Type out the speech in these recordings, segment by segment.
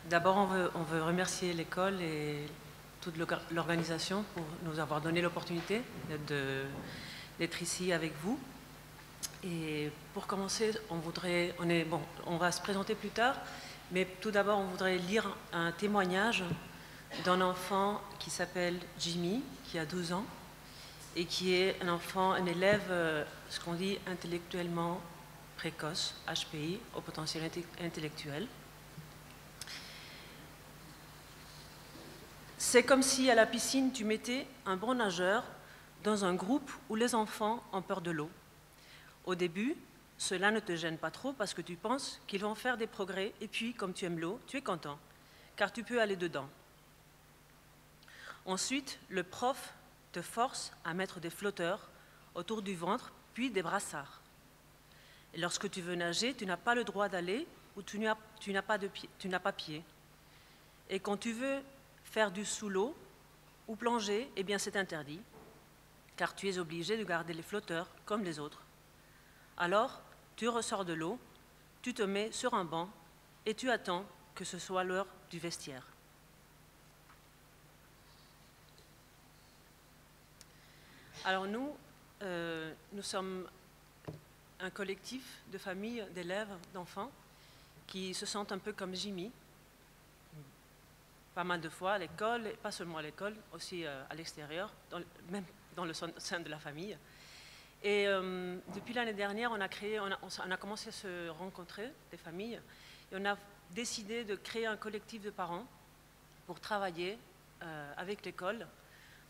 D'abord, on veut remercier l'école et toute l'organisation pour nous avoir donné l'opportunité d'être ici avec vous. Et pour commencer, on va se présenter plus tard, mais tout d'abord, on voudrait lire un témoignage d'un enfant qui s'appelle Jimmy, qui a 12 ans, et qui est un élève, ce qu'on dit intellectuellement précoce, HPI, au potentiel intellectuel. C'est comme si à la piscine, tu mettais un bon nageur dans un groupe où les enfants ont peur de l'eau. Au début, cela ne te gêne pas trop parce que tu penses qu'ils vont faire des progrès et puis, comme tu aimes l'eau, tu es content, car tu peux aller dedans. Ensuite, le prof te force à mettre des flotteurs autour du ventre, puis des brassards. Et lorsque tu veux nager, tu n'as pas le droit d'aller où tu n'as pas pied. Et quand tu veux faire du sous l'eau ou plonger, eh bien c'est interdit, car tu es obligé de garder les flotteurs comme les autres. Alors, tu ressors de l'eau, tu te mets sur un banc et tu attends que ce soit l'heure du vestiaire. Alors nous sommes un collectif de familles, d'élèves, d'enfants qui se sentent un peu comme Jimmy, pas mal de fois à l'école, et pas seulement à l'école, aussi à l'extérieur, même dans le sein de la famille. Et depuis l'année dernière, on a commencé à se rencontrer, des familles, et on a décidé de créer un collectif de parents pour travailler avec l'école,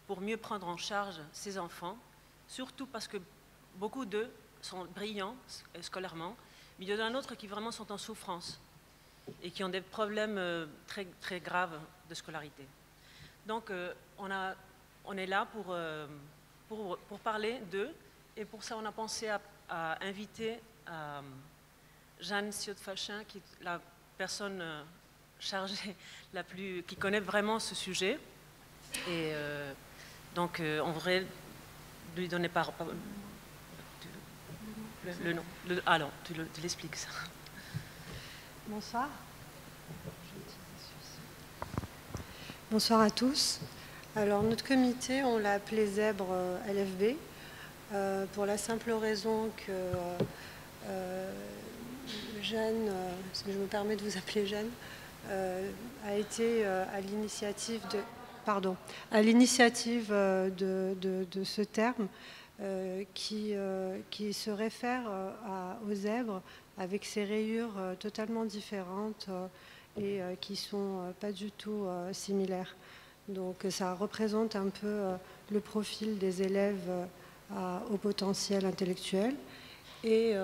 pour mieux prendre en charge ces enfants, surtout parce que beaucoup d'eux sont brillants scolairement, mais il y en a d'autres qui vraiment sont en souffrance et qui ont des problèmes très, très graves de scolarité. Donc on est là pour parler d'eux, et pour ça on a pensé à inviter Jeanne Siot-Fachin, qui est la personne chargée, qui connaît vraiment ce sujet. Et donc on voudrait lui donner le nom. Ah non, tu l'expliques ça. Bonsoir. Bonsoir à tous. Alors notre comité, on l'a appelé Zèbre LFB pour la simple raison que Jeanne, si je me permets de vous appeler Jeanne, a été à l'initiative de ce terme qui se réfère aux zèbres avec ses rayures totalement différentes et qui ne sont pas du tout similaires. Donc ça représente un peu le profil des élèves au potentiel intellectuel. Et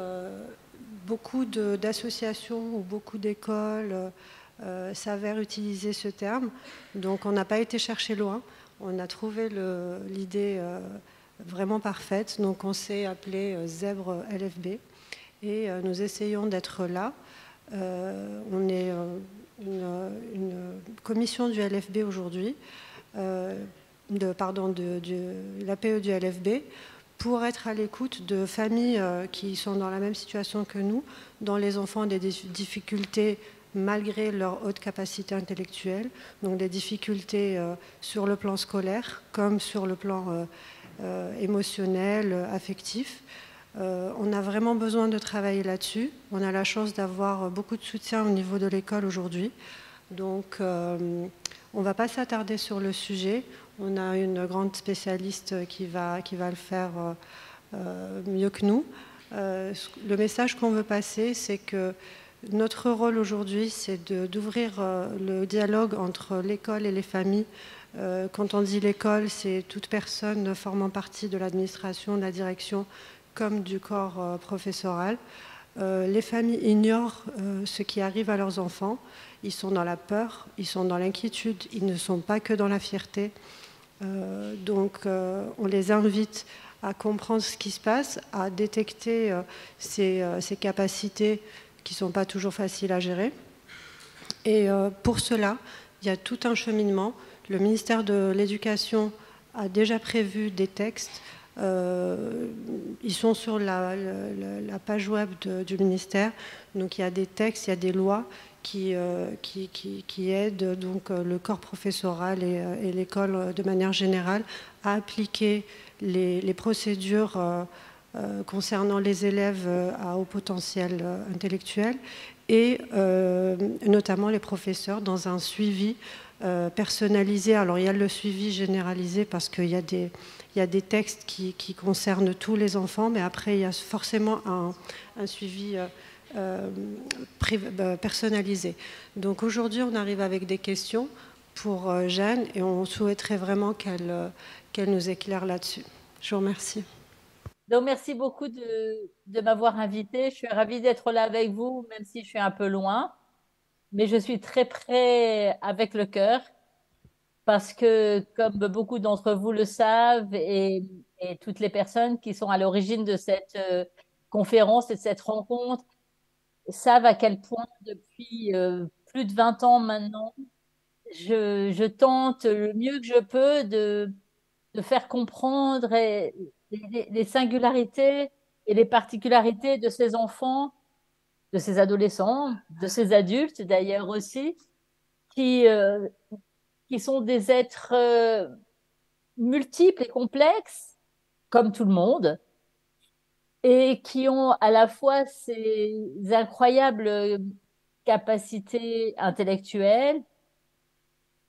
beaucoup d'associations ou beaucoup d'écoles s'avèrent utiliser ce terme. Donc on n'a pas été chercher loin. On a trouvé l'idée vraiment parfaite. Donc on s'est appelé Zèbre LFB. Et nous essayons d'être là. On est une commission du LFB aujourd'hui, de l'APE du LFB, pour être à l'écoute de familles qui sont dans la même situation que nous, dont les enfants ont des difficultés malgré leur haute capacité intellectuelle, donc des difficultés sur le plan scolaire comme sur le plan émotionnel, affectif. On a vraiment besoin de travailler là-dessus. On a la chance d'avoir beaucoup de soutien au niveau de l'école aujourd'hui. Donc, on ne va pas s'attarder sur le sujet. On a une grande spécialiste qui va le faire mieux que nous. Le message qu'on veut passer, c'est que notre rôle aujourd'hui, c'est d'ouvrir le dialogue entre l'école et les familles. Quand on dit l'école, c'est toute personne formant partie de l'administration, de la direction, comme du corps professoral. Les familles ignorent ce qui arrive à leurs enfants. Ils sont dans la peur, ils sont dans l'inquiétude, ils ne sont pas que dans la fierté. Donc on les invite à comprendre ce qui se passe, à détecter ces capacités qui ne sont pas toujours faciles à gérer. Et pour cela, il y a tout un cheminement. Le ministère de l'Éducation a déjà prévu des textes. Ils sont sur la page web du ministère. Donc il y a des textes, il y a des lois qui aide donc le corps professoral et l'école de manière générale à appliquer les procédures concernant les élèves à haut potentiel intellectuel et notamment les professeurs dans un suivi personnalisé. Alors il y a le suivi généralisé parce qu'il y a des textes qui concernent tous les enfants, mais après il y a forcément un suivi personnalisé. Donc aujourd'hui on arrive avec des questions pour Jeanne et on souhaiterait vraiment qu'elle nous éclaire là-dessus. Je vous remercie. Donc, merci beaucoup de m'avoir invitée. Je suis ravie d'être là avec vous, même si je suis un peu loin. Mais je suis très près avec le cœur parce que, comme beaucoup d'entre vous le savent, et toutes les personnes qui sont à l'origine de cette conférence et de cette rencontre savent à quel point, depuis plus de 20 ans maintenant, je tente le mieux que je peux de faire comprendre les singularités et les particularités de ces enfants, de ces adolescents, de ces adultes d'ailleurs aussi, qui, euh, qui sont des êtres multiples et complexes, comme tout le monde, et qui ont à la fois ces incroyables capacités intellectuelles,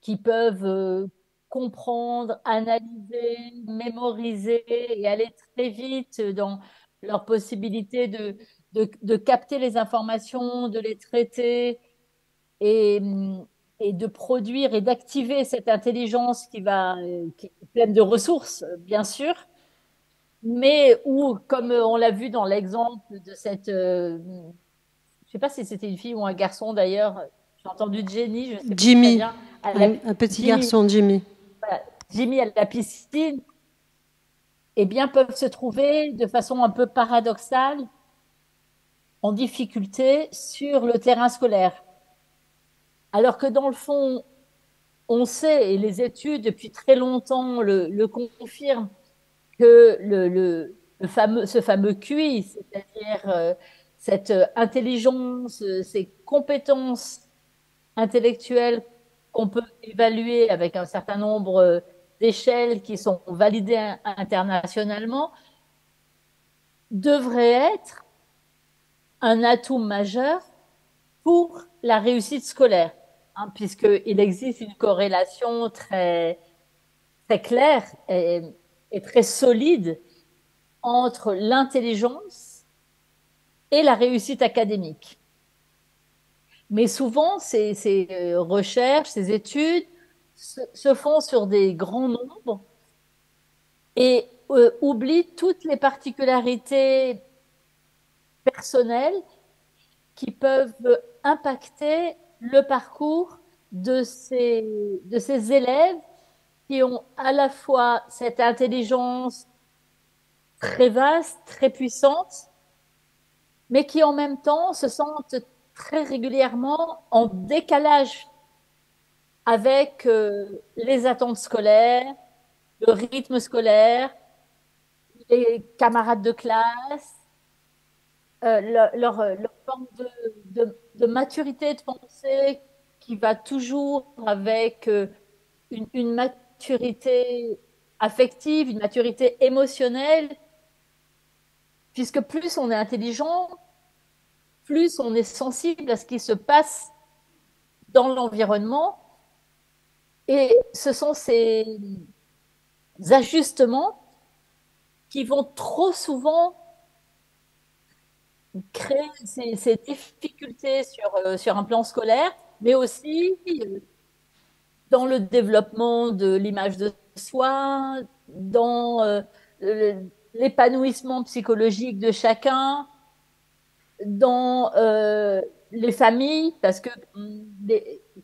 qui peuvent comprendre, analyser, mémoriser et aller très vite dans leur possibilité de capter les informations, de les traiter et, et de produire et d'activer cette intelligence qui est pleine de ressources, bien sûr, mais où, comme on l'a vu dans l'exemple de cette, je ne sais pas si c'était une fille ou un garçon d'ailleurs, j'ai entendu Jenny, je ne sais pas très Jimmy, bien, un petit garçon, Jimmy. voilà, Jimmy à la piscine, eh bien, peuvent se trouver de façon un peu paradoxale en difficulté sur le terrain scolaire. Alors que dans le fond, on sait, et les études depuis très longtemps le confirment, que ce fameux QI, c'est-à-dire cette intelligence, ces compétences intellectuelles qu'on peut évaluer avec un certain nombre d'échelles qui sont validées internationalement, devrait être un atout majeur pour la réussite scolaire, hein, puisqu'il existe une corrélation très, très claire et très solide entre l'intelligence et la réussite académique. Mais souvent, ces recherches, ces études se font sur des grands nombres et oublient toutes les particularités personnelles qui peuvent impacter le parcours de ces élèves qui ont à la fois cette intelligence très vaste, très puissante, mais qui en même temps se sentent très régulièrement en décalage avec les attentes scolaires, le rythme scolaire, les camarades de classe, leur forme de maturité de pensée qui va toujours avec une maturité affective, une maturité émotionnelle, puisque plus on est intelligent, plus on est sensible à ce qui se passe dans l'environnement. Et ce sont ces ajustements qui vont trop souvent créer ces difficultés sur un plan scolaire, mais aussi dans le développement de l'image de soi, dans l'épanouissement psychologique de chacun, dans les familles, parce que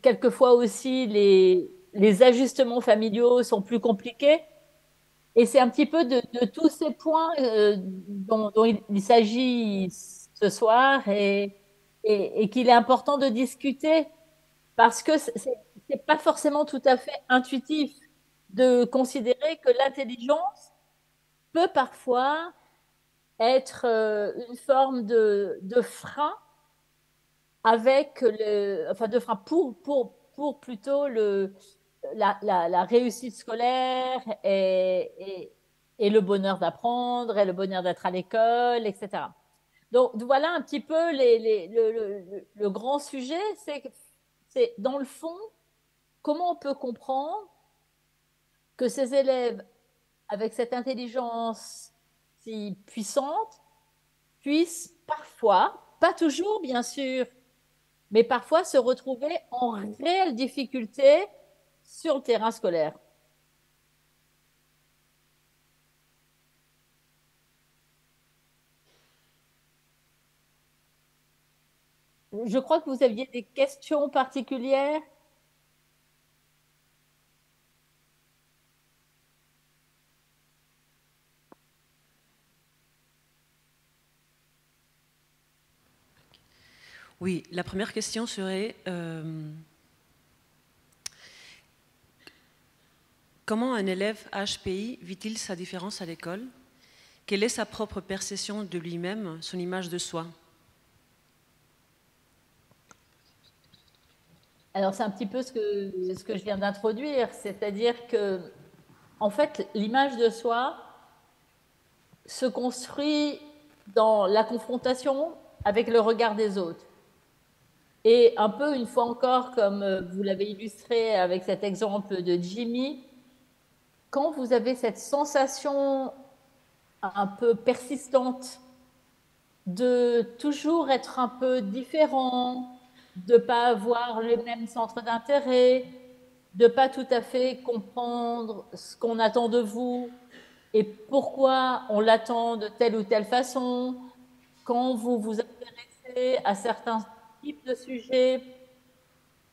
quelquefois aussi les ajustements familiaux sont plus compliqués. Et c'est un petit peu de tous ces points dont il s'agit ce soir et qu'il est important de discuter parce que c'est pas forcément tout à fait intuitif de considérer que l'intelligence peut parfois être une forme de frein avec enfin pour plutôt la réussite scolaire et le bonheur d'apprendre et le bonheur d'être à l'école, etc. Donc voilà un petit peu le grand sujet, c'est dans le fond, comment on peut comprendre que ces élèves avec cette intelligence si puissante puissent parfois, pas toujours bien sûr, mais parfois se retrouver en réelle difficulté sur le terrain scolaire. Je crois que vous aviez des questions particulières. Oui, la première question serait comment un élève HPI vit-il sa différence à l'école? Quelle est sa propre perception de lui-même, son image de soi? Alors c'est un petit peu ce que je viens d'introduire, c'est-à-dire que en fait l'image de soi se construit dans la confrontation avec le regard des autres. Et un peu, une fois encore, comme vous l'avez illustré avec cet exemple de Jimmy, quand vous avez cette sensation un peu persistante de toujours être un peu différent, de ne pas avoir les mêmes centres d'intérêt, de ne pas tout à fait comprendre ce qu'on attend de vous et pourquoi on l'attend de telle ou telle façon, quand vous vous intéressez à certains types de sujets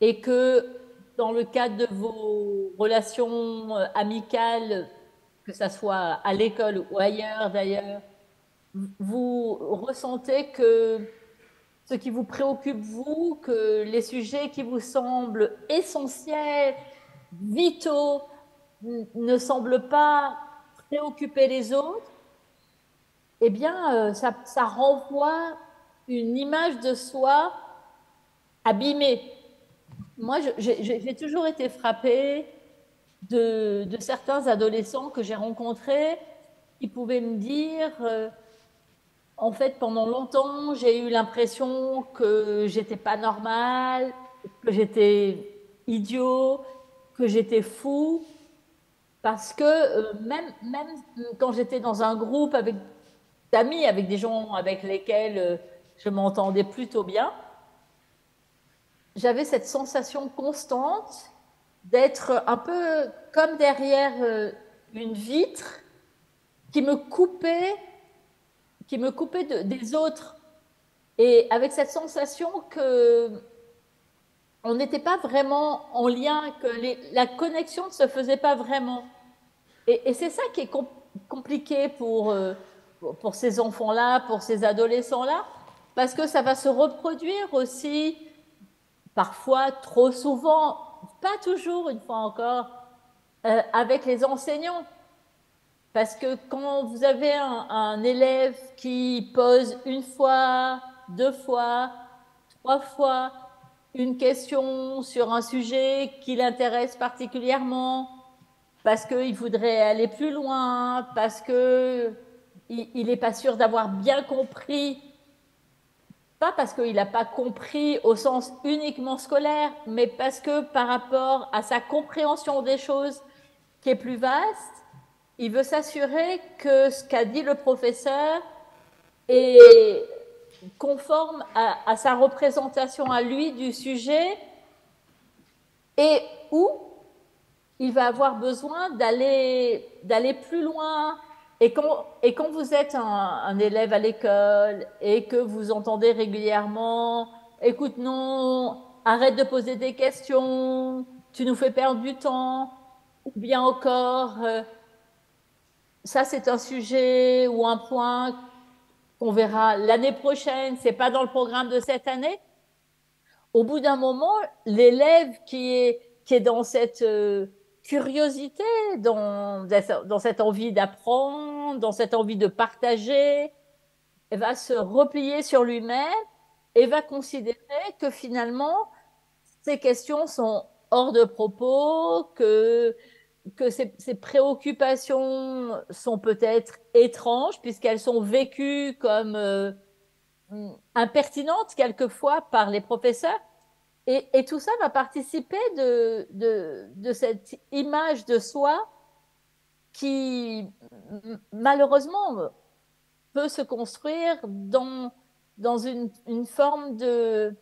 et que dans le cadre de vos relations amicales, que ce soit à l'école ou ailleurs d'ailleurs, vous ressentez que ce qui vous préoccupe vous, que les sujets qui vous semblent essentiels, vitaux, ne semblent pas préoccuper les autres, eh bien, ça renvoie une image de soi abîmée. Moi, j'ai toujours été frappée de certains adolescents que j'ai rencontrés qui pouvaient me dire en fait, pendant longtemps, j'ai eu l'impression que j'étais pas normale, que j'étais idiot, que j'étais fou, parce que même quand j'étais dans un groupe avec d'amis, avec des gens avec lesquels je m'entendais plutôt bien, j'avais cette sensation constante d'être un peu comme derrière une vitre qui me coupait des autres. Et avec cette sensation que on n'était pas vraiment en lien, que la connexion ne se faisait pas vraiment. Et c'est ça qui est compliqué pour ces enfants-là, pour ces adolescents-là, parce que ça va se reproduire aussi, parfois trop souvent, pas toujours, une fois encore, avec les enseignants. Parce que quand vous avez un élève qui pose une fois, deux fois, trois fois une question sur un sujet qui l'intéresse particulièrement, parce qu'il voudrait aller plus loin, parce qu'il n'est pas sûr d'avoir bien compris, pas parce qu'il n'a pas compris au sens uniquement scolaire, mais parce que par rapport à sa compréhension des choses qui est plus vaste, il veut s'assurer que ce qu'a dit le professeur est conforme à sa représentation à lui du sujet et où il va avoir besoin d'aller plus loin. Et quand vous êtes un élève à l'école et que vous entendez régulièrement « Écoute, non, arrête de poser des questions, tu nous fais perdre du temps », ou bien encore ça c'est un sujet ou un point qu'on verra l'année prochaine, c'est pas dans le programme de cette année. Au bout d'un moment, l'élève qui est dans cette curiosité, dans cette envie d'apprendre, dans cette envie de partager, va se replier sur lui-même et va considérer que finalement, ces questions sont hors de propos, que ces préoccupations sont peut-être étranges puisqu'elles sont vécues comme impertinentes quelquefois par les professeurs. Et tout ça va participer de cette image de soi qui, malheureusement, peut se construire dans une forme de,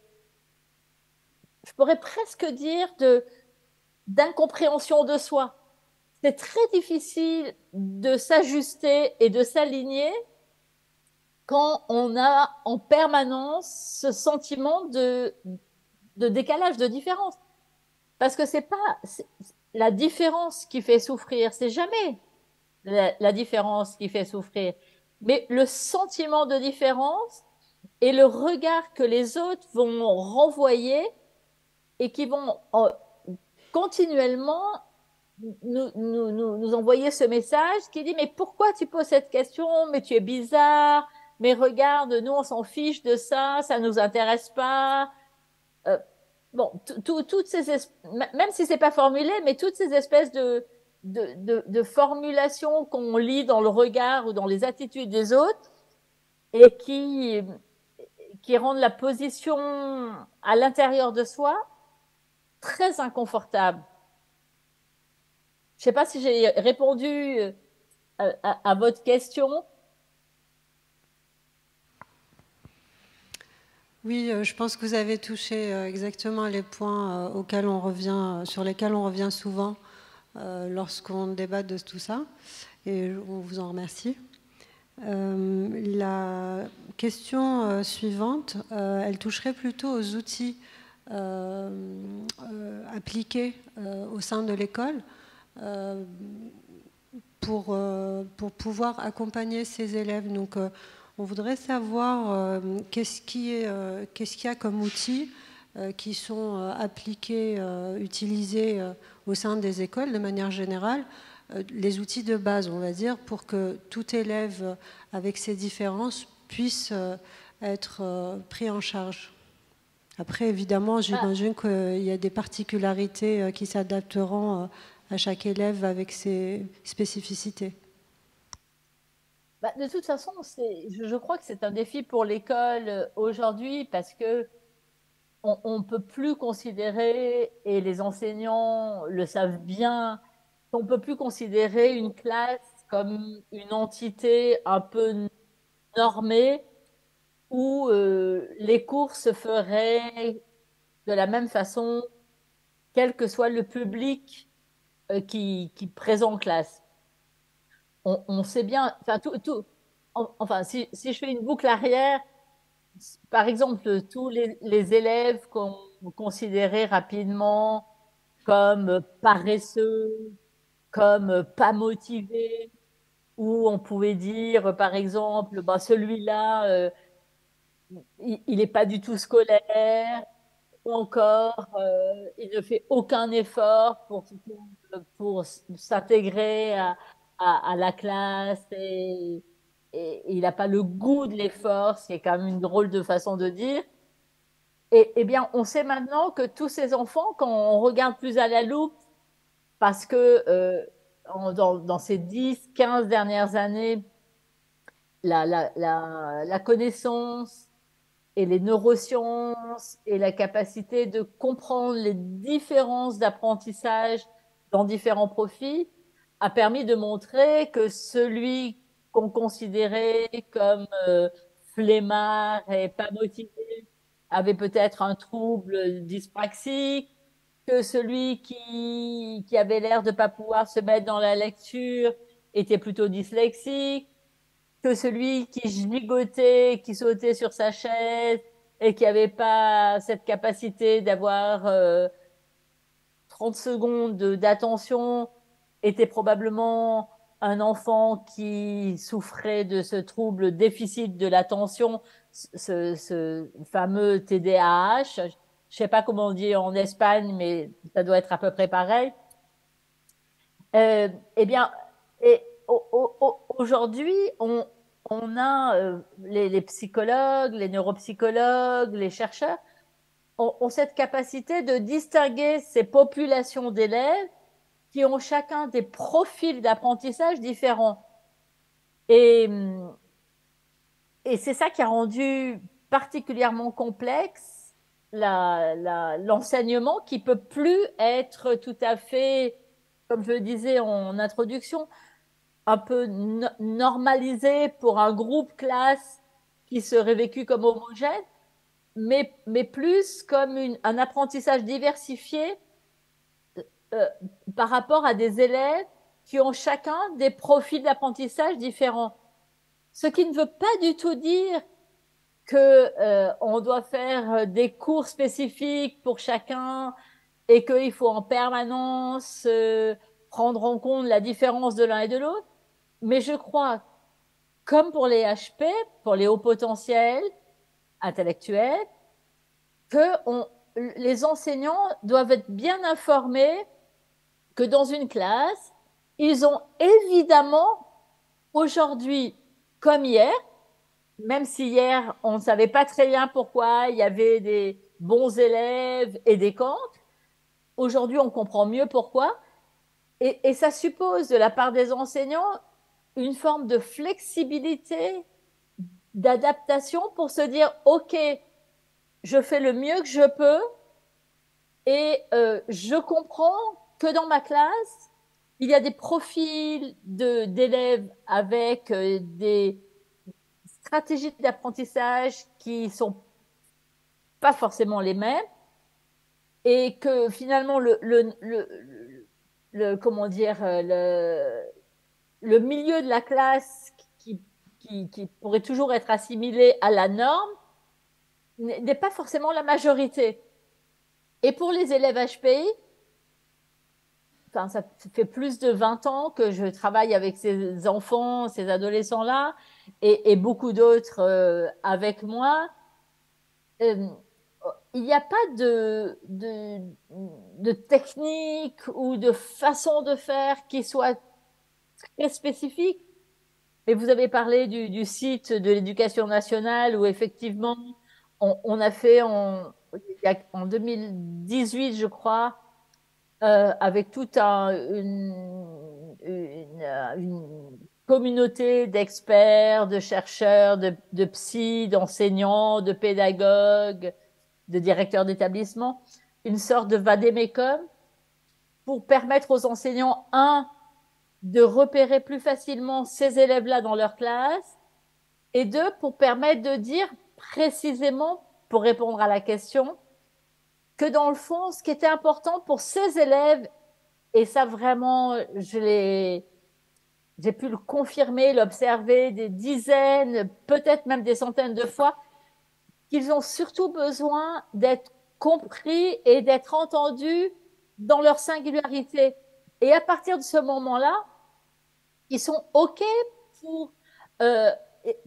je pourrais presque dire, d'incompréhension de soi. C'est très difficile de s'ajuster et de s'aligner quand on a en permanence ce sentiment de décalage, de différence. Parce que c'est pas la différence qui fait souffrir, c'est jamais la différence qui fait souffrir, mais le sentiment de différence et le regard que les autres vont renvoyer et qui vont continuellement nous envoyer ce message qui dit mais pourquoi tu poses cette question, mais tu es bizarre, mais regarde, nous on s'en fiche de ça, ça nous intéresse pas. Bon, toutes ces même si c'est pas formulé, mais toutes ces espèces de formulations qu'on lit dans le regard ou dans les attitudes des autres et qui rendent la position à l'intérieur de soi très inconfortable. Je sais pas si j'ai répondu à votre question. Oui, je pense que vous avez touché exactement les points auxquels on revient, sur lesquels on revient souvent lorsqu'on débat de tout ça. Et on vous en remercie. La question suivante, elle toucherait plutôt aux outils appliqués au sein de l'école pour pouvoir accompagner ces élèves. Donc, on voudrait savoir qu'est-ce qu'il y a comme outils qui sont appliqués, utilisés au sein des écoles de manière générale, les outils de base, on va dire, pour que tout élève avec ses différences puisse être pris en charge. Après, évidemment, j'imagine qu'il y a des particularités qui s'adapteront à chaque élève avec ses spécificités. De toute façon, je crois que c'est un défi pour l'école aujourd'hui parce que on peut plus considérer, et les enseignants le savent bien, on peut plus considérer une classe comme une entité un peu normée où les cours se feraient de la même façon, quel que soit le public qui présente en classe. On sait bien, enfin, enfin, si je fais une boucle arrière, par exemple, tous les élèves qu'on considérait rapidement comme paresseux, comme pas motivés, ou on pouvait dire, par exemple, bah, celui-là, il n'est pas du tout scolaire, ou encore, il ne fait aucun effort pour s'intégrer à la classe et il n'a pas le goût de l'effort, ce qui est quand même une drôle de façon de dire. Eh bien, on sait maintenant que tous ces enfants, quand on regarde plus à la loupe, parce que dans ces 10, 15 dernières années, la connaissance et les neurosciences et la capacité de comprendre les différences d'apprentissage dans différents profils a permis de montrer que celui qu'on considérait comme flemmard et pas motivé avait peut-être un trouble dyspraxique, que celui qui avait l'air de ne pas pouvoir se mettre dans la lecture était plutôt dyslexique, que celui qui gigotait, qui sautait sur sa chaise et qui n'avait pas cette capacité d'avoir 30 secondes d'attention était probablement un enfant qui souffrait de ce trouble déficit de l'attention, ce fameux TDAH. Je ne sais pas comment on dit en Espagne, mais ça doit être à peu près pareil. Eh bien, aujourd'hui, on a les psychologues, les neuropsychologues, les chercheurs ont cette capacité de distinguer ces populations d'élèves qui ont chacun des profils d'apprentissage différents. Et c'est ça qui a rendu particulièrement complexe l'enseignement qui peut plus être tout à fait, comme je le disais en introduction, un peu normalisé pour un groupe classe qui serait vécu comme homogène, mais plus comme un apprentissage diversifié par rapport à des élèves qui ont chacun des profils d'apprentissage différents. Ce qui ne veut pas du tout dire que on doit faire des cours spécifiques pour chacun et qu'il faut en permanence prendre en compte la différence de l'un et de l'autre. Mais je crois, comme pour les HP, pour les hauts potentiels intellectuels, que les enseignants doivent être bien informés que dans une classe, ils ont évidemment aujourd'hui, comme hier, même si hier, on ne savait pas très bien pourquoi il y avait des bons élèves et des cancres, aujourd'hui, on comprend mieux pourquoi. Et ça suppose de la part des enseignants une forme de flexibilité, d'adaptation pour se dire, OK, je fais le mieux que je peux et je comprends que dans ma classe, il y a des profils d'élèves avec des stratégies d'apprentissage qui sont pas forcément les mêmes et que finalement comment dire le milieu de la classe qui pourrait toujours être assimilé à la norme n'est pas forcément la majorité. Et pour les élèves HPI, enfin, ça fait plus de 20 ans que je travaille avec ces enfants, ces adolescents-là, et beaucoup d'autres avec moi. Il n'y a pas de technique ou de façon de faire qui soit très spécifique. Mais vous avez parlé du site de l'Éducation nationale où effectivement, on a fait en 2018, je crois, avec toute une communauté d'experts, de chercheurs, de psy, d'enseignants, de pédagogues, de directeurs d'établissement, une sorte de vadémécum pour permettre aux enseignants, de repérer plus facilement ces élèves-là dans leur classe, et deux, pour permettre de dire précisément, pour répondre à la question, que dans le fond, ce qui était important pour ces élèves, et ça vraiment, j'ai pu le confirmer, l'observer des dizaines, peut-être même des centaines de fois, qu'ils ont surtout besoin d'être compris et d'être entendus dans leur singularité. Et à partir de ce moment-là, ils sont OK pour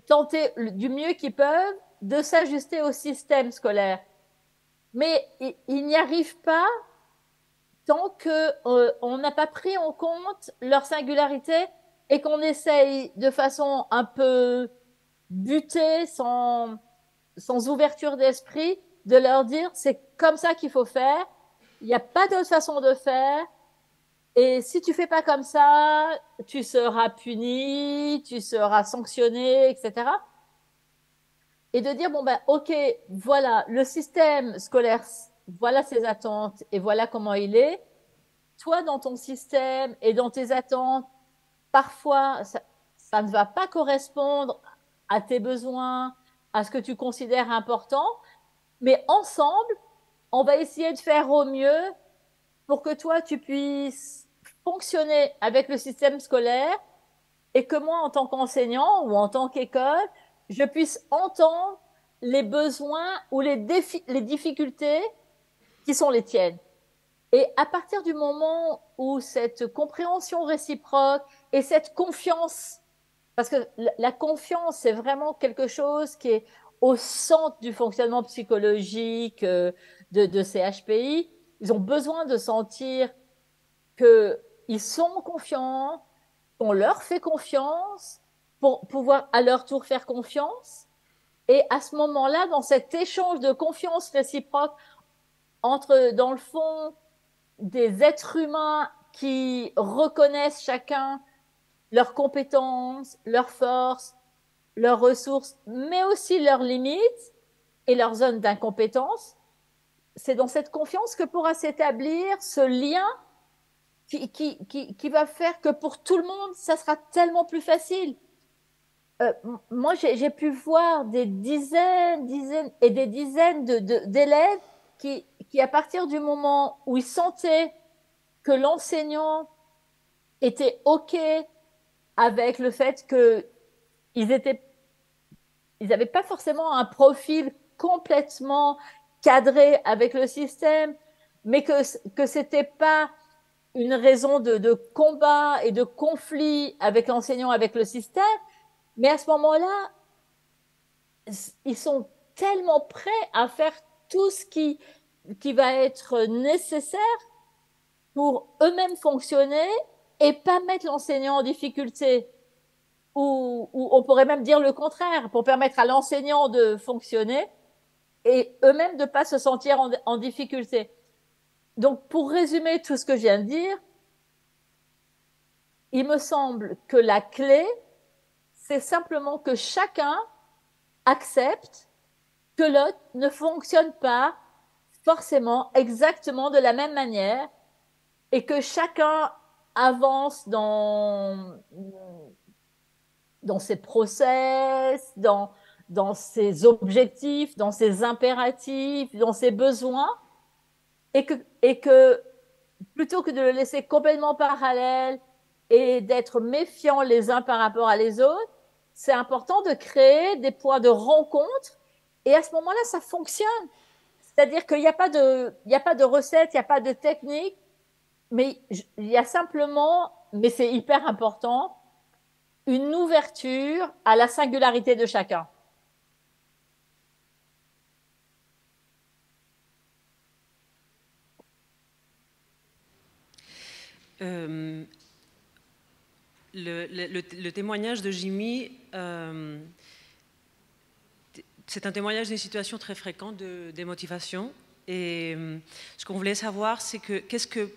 tenter du mieux qu'ils peuvent de s'ajuster au système scolaire. Mais ils n'y arrivent pas tant qu'on n'a pas pris en compte leur singularité et qu'on essaye de façon un peu butée, sans ouverture d'esprit, de leur dire c'est comme ça qu'il faut faire, il n'y a pas d'autre façon de faire, et si tu fais pas comme ça, tu seras puni, tu seras sanctionné, etc. Et de dire, bon ben, OK, voilà, le système scolaire, voilà ses attentes et voilà comment il est. Toi, dans ton système et dans tes attentes, parfois, ça ne va pas correspondre à tes besoins, à ce que tu considères important, mais ensemble, on va essayer de faire au mieux pour que toi, tu puisses fonctionner avec le système scolaire et que moi, en tant qu'enseignant ou en tant qu'école, je puisse entendre les besoins ou les difficultés qui sont les tiennes. Et à partir du moment où cette compréhension réciproque et cette confiance, parce que la confiance, c'est vraiment quelque chose qui est au centre du fonctionnement psychologique de ces HPI, ils ont besoin de sentir qu'ils sont confiants, qu'on leur fait confiance pour pouvoir à leur tour faire confiance. Et à ce moment-là, dans cet échange de confiance réciproque entre, dans le fond, des êtres humains qui reconnaissent chacun leurs compétences, leurs forces, leurs ressources, mais aussi leurs limites et leurs zones d'incompétence, c'est dans cette confiance que pourra s'établir ce lien qui va faire que pour tout le monde, ça sera tellement plus facile. Moi, j'ai pu voir des dizaines et des dizaines d'élèves qui, à partir du moment où ils sentaient que l'enseignant était OK avec le fait qu'ils n'avaient pas forcément un profil complètement cadré avec le système, mais que c'était pas une raison de combat et de conflit avec l'enseignant, avec le système, mais à ce moment-là, ils sont tellement prêts à faire tout ce qui va être nécessaire pour eux-mêmes fonctionner et pas mettre l'enseignant en difficulté. Ou on pourrait même dire le contraire, pour permettre à l'enseignant de fonctionner et eux-mêmes de ne pas se sentir en difficulté. Donc, pour résumer tout ce que je viens de dire, il me semble que la clé, c'est simplement que chacun accepte que l'autre ne fonctionne pas forcément exactement de la même manière et que chacun avance dans ses process, dans ses objectifs, dans ses impératifs, dans ses besoins, et que plutôt que de le laisser complètement parallèle et d'être méfiants les uns par rapport à les autres, c'est important de créer des points de rencontre, et à ce moment-là, ça fonctionne. C'est-à-dire qu'il n'y a pas de recette, il n'y a pas de technique, mais il y a simplement, mais c'est hyper important, une ouverture à la singularité de chacun. Le témoignage de Jimmy, c'est un témoignage d'une situation très fréquente de démotivation. Et ce qu'on voulait savoir, c'est qu'est-ce que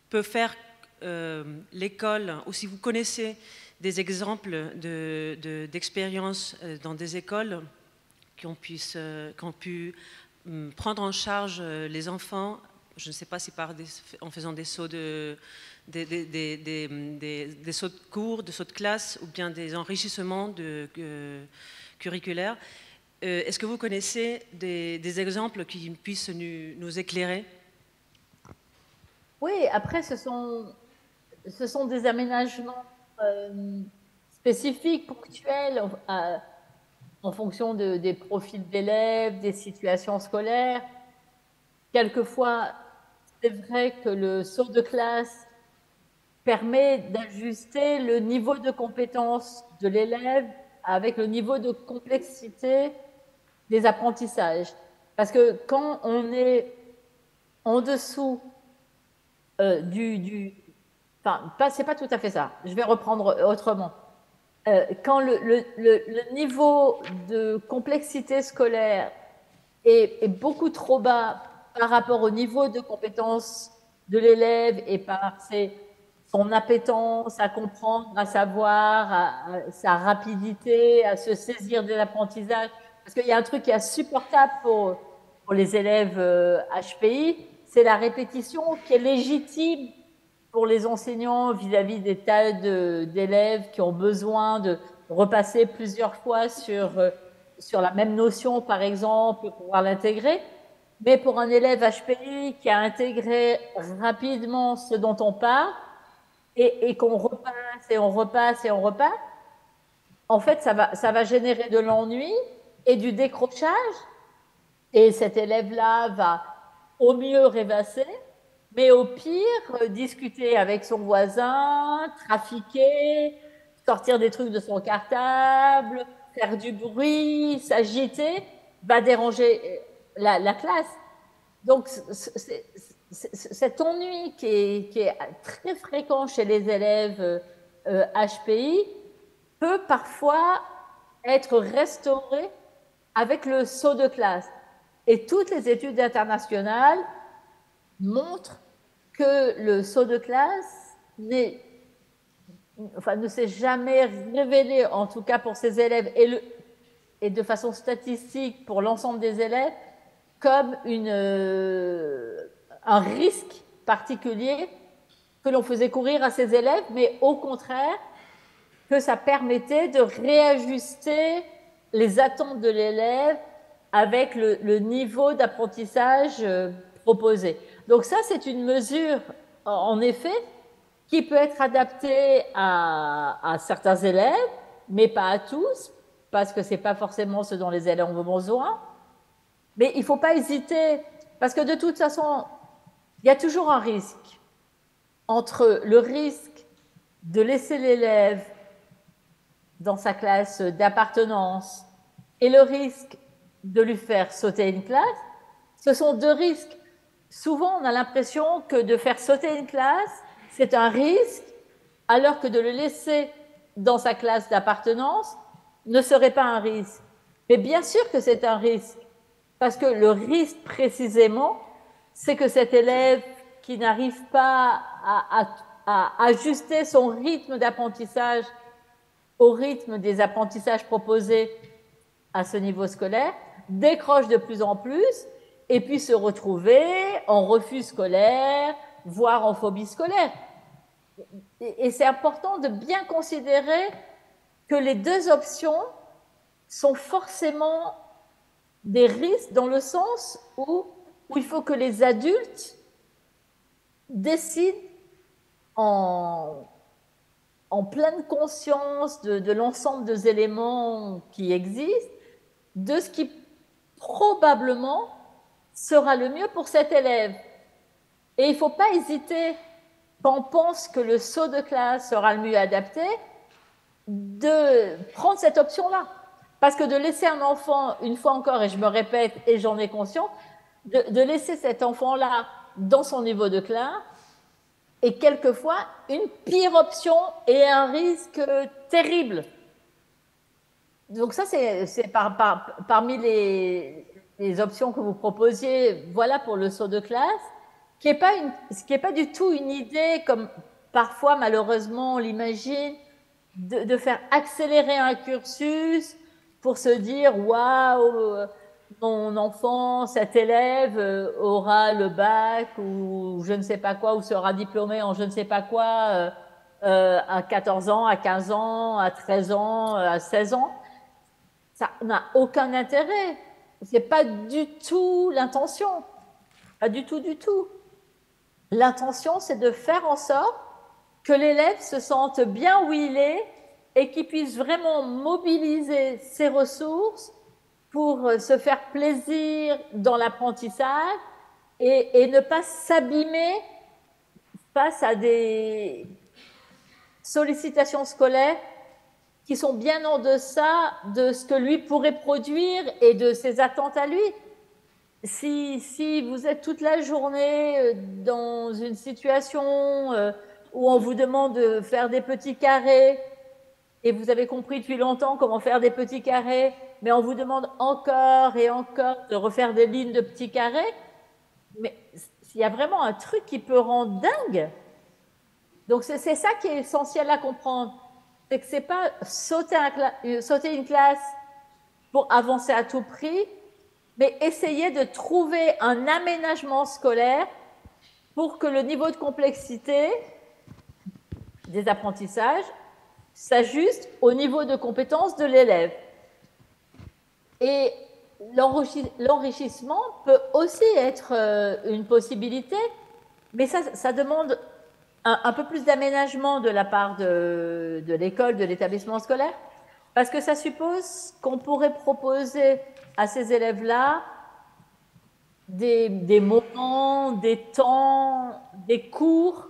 peut faire l'école, ou si vous connaissez des exemples d'expériences dans des écoles qui ont pu prendre en charge les enfants, je ne sais pas si en faisant des sauts des sauts de cours, des sauts de classe, ou bien des enrichissements curriculaires. Est-ce que vous connaissez des exemples qui puissent nous éclairer? Oui, après, ce sont des aménagements spécifiques, ponctuels, en fonction des profils d'élèves, des situations scolaires. Quelquefois, c'est vrai que le saut de classe permet d'ajuster le niveau de compétence de l'élève avec le niveau de complexité des apprentissages. Parce que quand on est en dessous enfin, c'est pas tout à fait ça. Je vais reprendre autrement. Quand le niveau de complexité scolaire est beaucoup trop bas par rapport au niveau de compétence de l'élève et par son appétence à comprendre, à savoir, à sa rapidité, à se saisir de l'apprentissage. Parce qu'il y a un truc qui est insupportable pour les élèves HPI, c'est la répétition qui est légitime pour les enseignants vis-à-vis des tas d'élèves qui ont besoin de repasser plusieurs fois sur la même notion, par exemple, pour pouvoir l'intégrer. Mais pour un élève HPI qui a intégré rapidement ce dont on parle et qu'on repasse et on repasse et on repasse, en fait, ça va générer de l'ennui et du décrochage. Et cet élève-là va au mieux rêvasser, mais au pire, discuter avec son voisin, trafiquer, sortir des trucs de son cartable, faire du bruit, s'agiter, va déranger la classe. Donc, cet ennui qui est très fréquent chez les élèves HPI peut parfois être restauré avec le saut de classe. Et toutes les études internationales montrent que le saut de classe ne s'est jamais révélé, en tout cas pour ces élèves, et de façon statistique pour l'ensemble des élèves, comme un risque particulier que l'on faisait courir à ces élèves, mais au contraire, que ça permettait de réajuster les attentes de l'élève avec le niveau d'apprentissage proposé. Donc ça, c'est une mesure, en effet, qui peut être adaptée à certains élèves, mais pas à tous, parce que ce n'est pas forcément ce dont les élèves ont besoin. Mais il ne faut pas hésiter, parce que de toute façon, il y a toujours un risque entre le risque de laisser l'élève dans sa classe d'appartenance et le risque de lui faire sauter une classe. Ce sont deux risques. Souvent, on a l'impression que de faire sauter une classe, c'est un risque, alors que de le laisser dans sa classe d'appartenance ne serait pas un risque. Mais bien sûr que c'est un risque, parce que le risque précisément, c'est que cet élève qui n'arrive pas à ajuster son rythme d'apprentissage au rythme des apprentissages proposés à ce niveau scolaire, décroche de plus en plus et puis se retrouver en refus scolaire, voire en phobie scolaire. Et c'est important de bien considérer que les deux options sont forcément des risques dans le sens où il faut que les adultes décident en pleine conscience de l'ensemble des éléments qui existent, de ce qui probablement sera le mieux pour cet élève. Et il ne faut pas hésiter, quand on pense que le saut de classe sera le mieux adapté, de prendre cette option-là. Parce que de laisser un enfant, une fois encore, et je me répète, et j'en ai conscience, de laisser cet enfant-là dans son niveau de classe, est quelquefois une pire option et un risque terrible. Donc ça, c'est parmi les options que vous proposiez, voilà pour le saut de classe, qui n'est pas du tout une idée, comme parfois malheureusement on l'imagine, de faire accélérer un cursus pour se dire « waouh, mon enfant, cet élève aura le bac ou je ne sais pas quoi, ou sera diplômé en je ne sais pas quoi à 14 ans, à 15 ans, à 13 ans, à 16 ans. » Ça n'a aucun intérêt. Ce n'est pas du tout l'intention. Pas du tout, du tout. L'intention, c'est de faire en sorte que l'élève se sente bien où il est et qu'il puisse vraiment mobiliser ses ressources pour se faire plaisir dans l'apprentissage et ne pas s'abîmer face à des sollicitations scolaires qui sont bien en deçà de ce que lui pourrait produire et de ses attentes à lui. Si vous êtes toute la journée dans une situation où on vous demande de faire des petits carrés, et vous avez compris depuis longtemps comment faire des petits carrés, mais on vous demande encore et encore de refaire des lignes de petits carrés, mais il y a vraiment un truc qui peut rendre dingue. Donc c'est ça qui est essentiel à comprendre. C'est que ce n'est pas sauter une classe pour avancer à tout prix, mais essayer de trouver un aménagement scolaire pour que le niveau de complexité des apprentissages s'ajuste au niveau de compétence de l'élève. Et l'enrichissement peut aussi être une possibilité, mais ça demande un peu plus d'aménagement de la part de l'école, de l'établissement scolaire, parce que ça suppose qu'on pourrait proposer à ces élèves-là des moments, des temps, des cours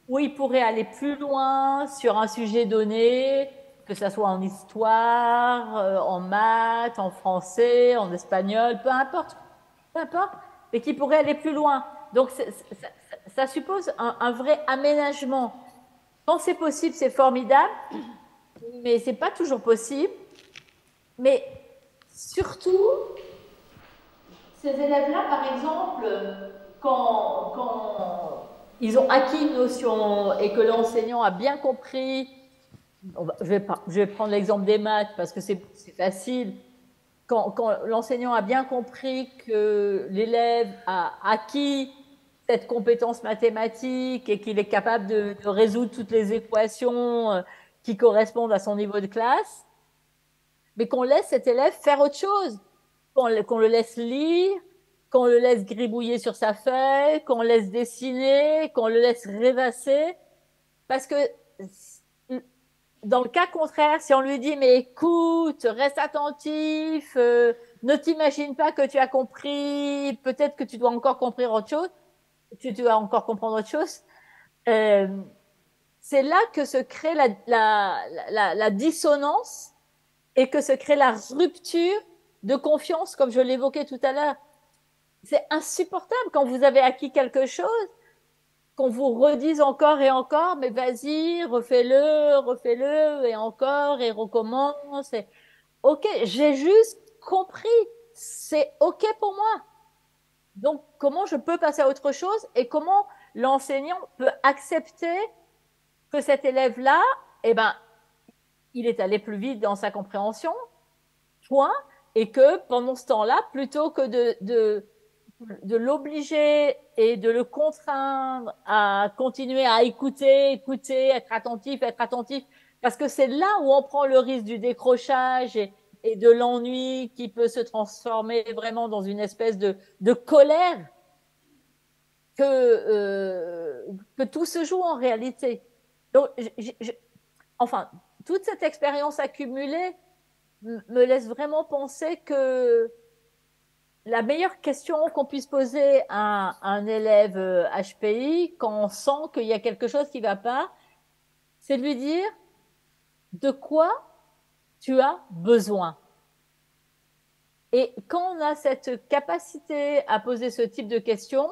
où ils pourraient aller plus loin sur un sujet donné, que ce soit en histoire, en maths, en français, en espagnol, peu importe, mais qui pourraient aller plus loin. Donc ça suppose un vrai aménagement. Quand c'est possible, c'est formidable, mais ce n'est pas toujours possible. Mais surtout, ces élèves-là, par exemple, quand ils ont acquis une notion et que l'enseignant a bien compris, je vais prendre l'exemple des maths parce que c'est facile, quand l'enseignant a bien compris que l'élève a acquis cette compétence mathématique et qu'il est capable de résoudre toutes les équations qui correspondent à son niveau de classe, mais qu'on laisse cet élève faire autre chose, qu'on le laisse lire, qu'on le laisse gribouiller sur sa feuille, qu'on le laisse dessiner, qu'on le laisse rêvasser, parce que dans le cas contraire, si on lui dit mais écoute, reste attentif, ne t'imagine pas que tu as compris, peut-être que tu dois encore comprendre autre chose, c'est là que se crée la dissonance et que se crée la rupture de confiance, comme je l'évoquais tout à l'heure. C'est insupportable quand vous avez acquis quelque chose, qu'on vous redise encore et encore, mais vas-y, refais-le, et encore, et recommence. Et... Ok, j'ai juste compris, c'est ok pour moi. Donc, comment je peux passer à autre chose et comment l'enseignant peut accepter que cet élève-là, eh ben, il est allé plus vite dans sa compréhension, point, et que pendant ce temps-là, plutôt que de l'obliger et de le contraindre à continuer à écouter, être attentif, parce que c'est là où on prend le risque du décrochage et de l'ennui qui peut se transformer vraiment dans une espèce de colère que tout se joue en réalité. Donc, enfin, toute cette expérience accumulée me laisse vraiment penser que la meilleure question qu'on puisse poser à un élève HPI quand on sent qu'il y a quelque chose qui ne va pas, c'est de lui dire de quoi tu as besoin. Et quand on a cette capacité à poser ce type de questions,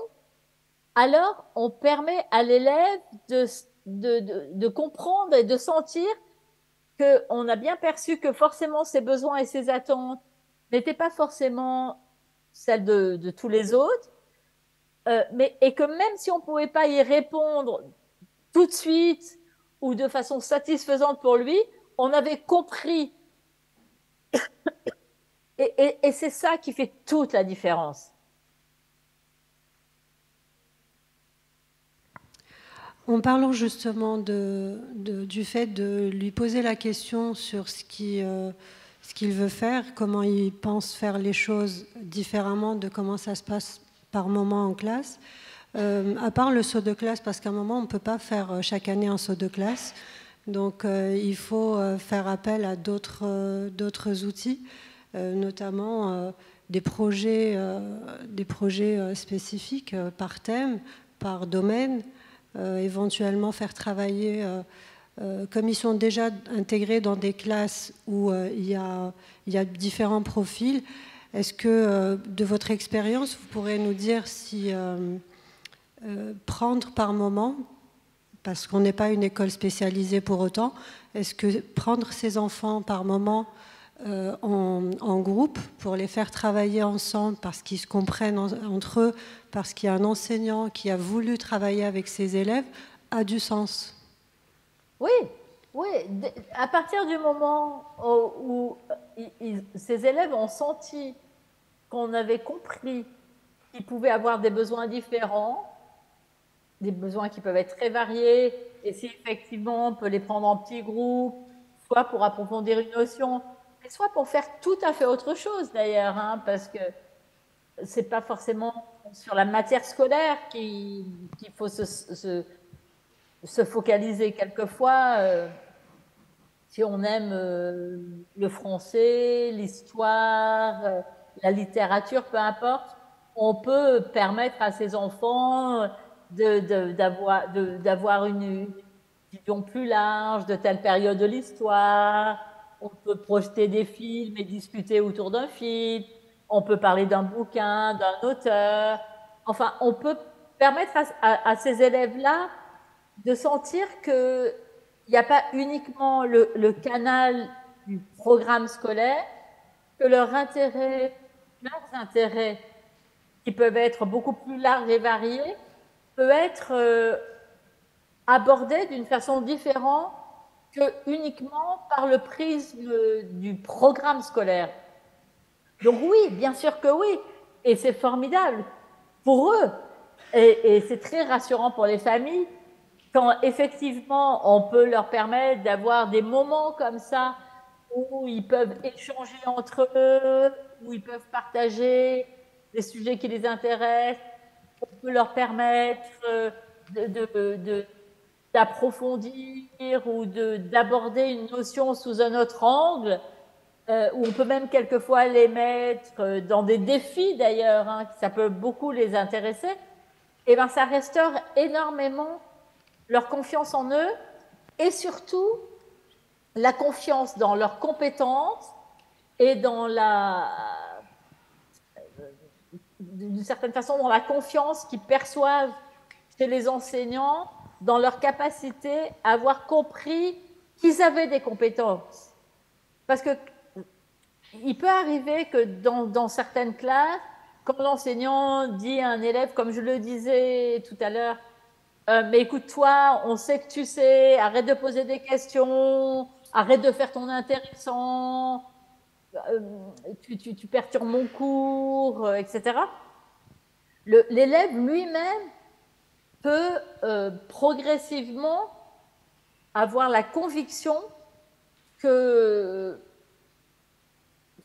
alors on permet à l'élève de comprendre et de sentir qu'on a bien perçu que forcément ses besoins et ses attentes n'étaient pas forcément celles de tous les autres, et que même si on ne pouvait pas y répondre tout de suite ou de façon satisfaisante pour lui, on avait compris. Et c'est ça qui fait toute la différence. En parlant justement du fait de lui poser la question sur ce qu'il veut faire, comment il pense faire les choses différemment de comment ça se passe par moment en classe, à part le saut de classe, parce qu'à un moment on ne peut pas faire chaque année un saut de classe, donc il faut faire appel à d'autres outils, notamment des projets spécifiques par thème, par domaine, éventuellement faire travailler, comme ils sont déjà intégrés dans des classes où il y a différents profils. Est-ce que, de votre expérience, vous pourrez nous dire si prendre par moment, parce qu'on n'est pas une école spécialisée pour autant, est-ce que prendre ces enfants par moment en groupe pour les faire travailler ensemble parce qu'ils se comprennent entre eux, parce qu'il y a un enseignant qui a voulu travailler avec ses élèves, a du sens? Oui, oui. À partir du moment où ces élèves ont senti qu'on avait compris qu'ils pouvaient avoir des besoins différents, des besoins qui peuvent être très variés, et si effectivement on peut les prendre en petits groupes, soit pour approfondir une notion, mais soit pour faire tout à fait autre chose d'ailleurs, hein, parce que c'est pas forcément sur la matière scolaire qu'il faut se focaliser. Quelquefois, si on aime le français, l'histoire, la littérature, peu importe, on peut permettre à ces enfants d'avoir une vision plus large de telle période de l'histoire. On peut projeter des films et discuter autour d'un film. On peut parler d'un bouquin, d'un auteur. Enfin, on peut permettre à ces élèves-là de sentir que il n'y a pas uniquement le canal du programme scolaire, que leurs intérêts, qui peuvent être beaucoup plus larges et variés, peut être abordé d'une façon différente que uniquement par le prisme du programme scolaire. Donc oui, bien sûr que oui, et c'est formidable pour eux, et c'est très rassurant pour les familles quand effectivement on peut leur permettre d'avoir des moments comme ça où ils peuvent échanger entre eux, où ils peuvent partager des sujets qui les intéressent, on peut leur permettre d'approfondir ou d'aborder une notion sous un autre angle, où on peut même quelquefois les mettre dans des défis d'ailleurs, hein, ça peut beaucoup les intéresser, et bien ça restaure énormément leur confiance en eux et surtout la confiance dans leurs compétences et dans d'une certaine façon, dans la confiance qu'ils perçoivent chez les enseignants, dans leur capacité à avoir compris qu'ils avaient des compétences. Parce que il peut arriver que dans certaines classes, quand l'enseignant dit à un élève, comme je le disais tout à l'heure, mais écoute-toi, on sait que tu sais, arrête de poser des questions, arrête de faire ton intéressant, tu perturbes mon cours, etc. L'élève lui-même peut progressivement avoir la conviction que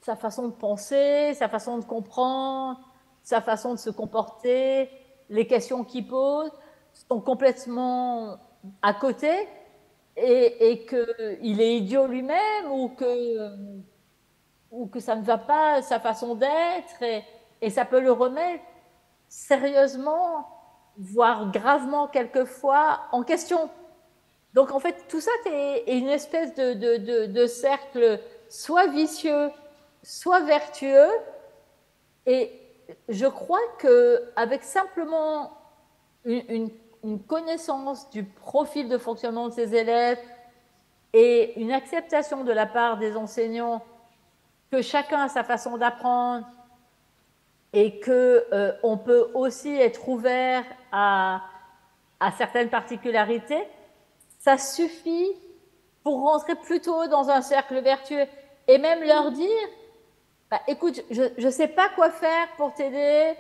sa façon de penser, sa façon de comprendre, sa façon de se comporter, les questions qu'il pose sont complètement à côté et qu'il est idiot lui-même ou que ça ne va pas, sa façon d'être, et ça peut le remettre sérieusement, voire gravement quelquefois, en question. Donc en fait, tout ça est une espèce de cercle soit vicieux, soit vertueux, et je crois qu'avec simplement une connaissance du profil de fonctionnement de ces élèves et une acceptation de la part des enseignants que chacun a sa façon d'apprendre et qu'on peut aussi être ouvert à certaines particularités, ça suffit pour rentrer plutôt dans un cercle vertueux et même leur dire bah, écoute, je ne sais pas quoi faire pour t'aider,